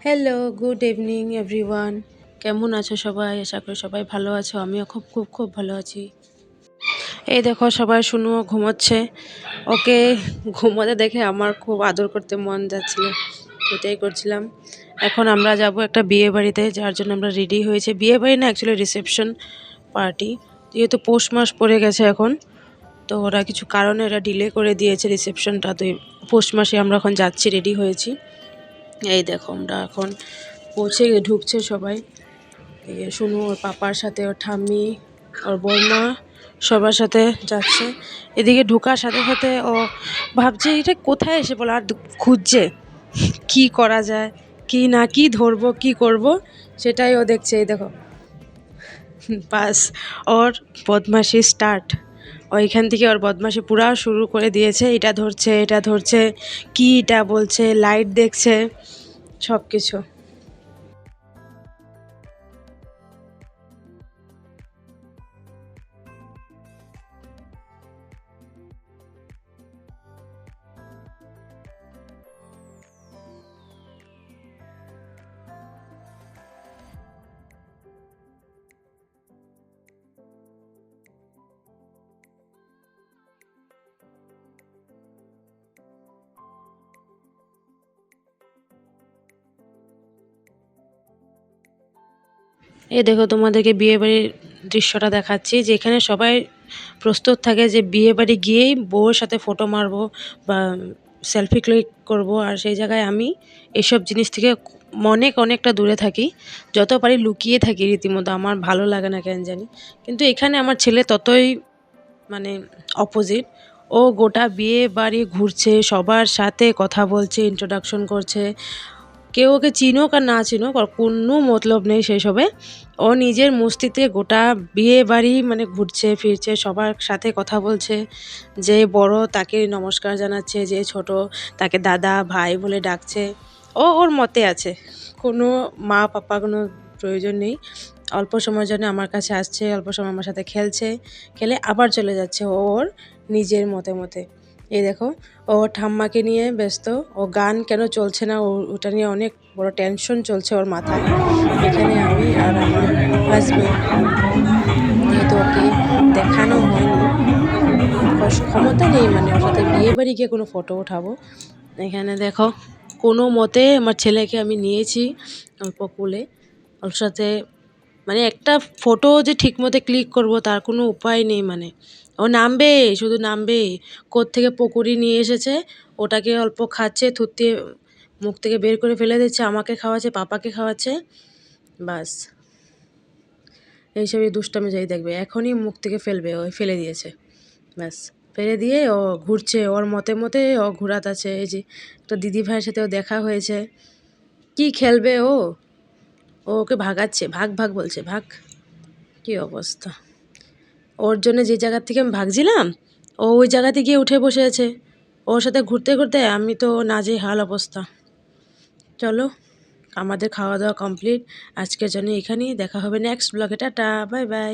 Hello, good evening everyone. কেমন আছো সবাই? আশা করি সবাই ভালো আছো। আমিও খুব খুব খুব ভালো আছি। এই দেখো সবাই শুনুও ঘুমোচ্ছে। ওকে ঘুমোতে দেখে আমার খুব আদর করতে মন যাচ্ছিল, এটাই করছিলাম। এখন আমরা যাব একটা বিয়ে বাড়িতে, যার জন্য আমরা রেডি হয়েছে। বিয়ে বাড়ি না, অ্যাকচুয়ালি রিসেপশন পার্টি। যেহেতু পৌষ মাস পড়ে গেছে এখন, তো ওরা কিছু কারণে ওরা ডিলে করে দিয়েছে রিসেপশনটা। তো এই পৌষ মাসে আমরা এখন যাচ্ছি, রেডি হয়েছি। এই দেখো আমরা এখন পৌঁছে ঢুকছে সবাই। শুনু ওর পাপার সাথে, ওর ঠাম্মি, ওর বৌমা সবার সাথে যাচ্ছে। এদিকে ঢোকার সাথে সাথে ও ভাবছে এটা কোথায় এসে বলো, আর খুঁজছে কি করা যায়, কি না, কি ধরবো, কি করব, সেটাই ও দেখছে। এই দেখো বাস, ওর বদমাশি স্টার্ট। ওইখান থেকে ওর বদমাশি পুরা শুরু করে দিয়েছে। এটা ধরছে, এটা ধরছে, কি এটা বলছে, লাইট দেখছে, সব কিছু। এই দেখো তোমাদেরকে বিয়ে বাড়ির দৃশ্যটা দেখাচ্ছি, যেখানে সবাই প্রস্তুত থাকে যে বিয়ে বাড়ি গিয়েই বউয়ের সাথে ফটো মারবো বা সেলফি ক্লিক করব। আর সেই জায়গায় আমি এসব জিনিস থেকে অনেকটা দূরে থাকি, যত পারি লুকিয়ে থাকি রীতিমতো। আমার ভালো লাগে না কেন জানি। কিন্তু এখানে আমার ছেলে ততই মানে অপোজিট। ও গোটা বিয়ে বাড়ি ঘুরছে, সবার সাথে কথা বলছে, ইন্ট্রোডাকশন করছে। কেউ ওকে চিনুক আর না চিনুক, ওর কোনো মতলব নেই সেসবে। ও নিজের মস্তিতে গোটা বিয়ে বাড়ি মানে ঘুরছে ফিরছে, সবার সাথে কথা বলছে। যে বড় তাকে নমস্কার জানাচ্ছে, যে ছোট তাকে দাদা ভাই বলে ডাকছে। ও ওর মতে আছে, কোনো মা পাপা কোনো প্রয়োজন নেই। অল্প সময়ের জন্য আমার কাছে আসছে, অল্প সময় আমার সাথে খেলছে, খেলে আবার চলে যাচ্ছে ওর নিজের মতে। এই দেখো ও ঠাম্মাকে নিয়ে ব্যস্ত। ও গান কেন চলছে না, ওটা নিয়ে অনেক বড় টেনশন চলছে ওর মাথায়। এখানে আমি আর আমার হাজবেন্ড, যেহেতু ওকে দেখানো হয়নি, ক্ষমতা নেই মানে ওর সাথে বিয়ে বাড়ি গিয়ে কোনো ফটো ওঠাবো। এখানে দেখো কোনো মতে আমার ছেলেকে আমি নিয়েছি অল্প কোলে। ওর সাথে মানে একটা ফটো যে ঠিক মতো ক্লিক করব তার কোনো উপায় নেই। মানে ও নামবে, শুধু নামবে। কোত্থেকে পকোড়ি নিয়ে এসেছে, ওটাকে অল্প খাচ্ছে, থুতনিয়ে মুখ থেকে বের করে ফেলে দিচ্ছে, আমাকে খাওয়াচ্ছে, পাপাকে খাওয়াচ্ছে। বাস এইসবই দুষ্টামি যাই দেখবে, এখনই মুখ থেকে ফেলবে, ও ফেলে দিয়েছে। ব্যাস ফেলে দিয়ে ও ঘুরছে ওর মতে ও ঘোরাতাছে। এই যে একটা দিদি ভাইয়ের সাথে ও দেখা হয়েছে, কি খেলবে ও, ওকে ভাগাচ্ছে, ভাগ ভাগ বলছে, ভাগ। কি অবস্থা! ওর জন্য যে জায়গার থেকে আমি ভাগছিলাম, ও ওই জায়গাতে গিয়ে উঠে বসে আছে। ওর সাথে ঘুরতে ঘুরতে আমি তো নাজেহাল অবস্থা। চলো, আমাদের খাওয়া দাওয়া কমপ্লিট। আজকের জন্য এখানেই, দেখা হবে নেক্সট ব্লগে। Tata, bye bye.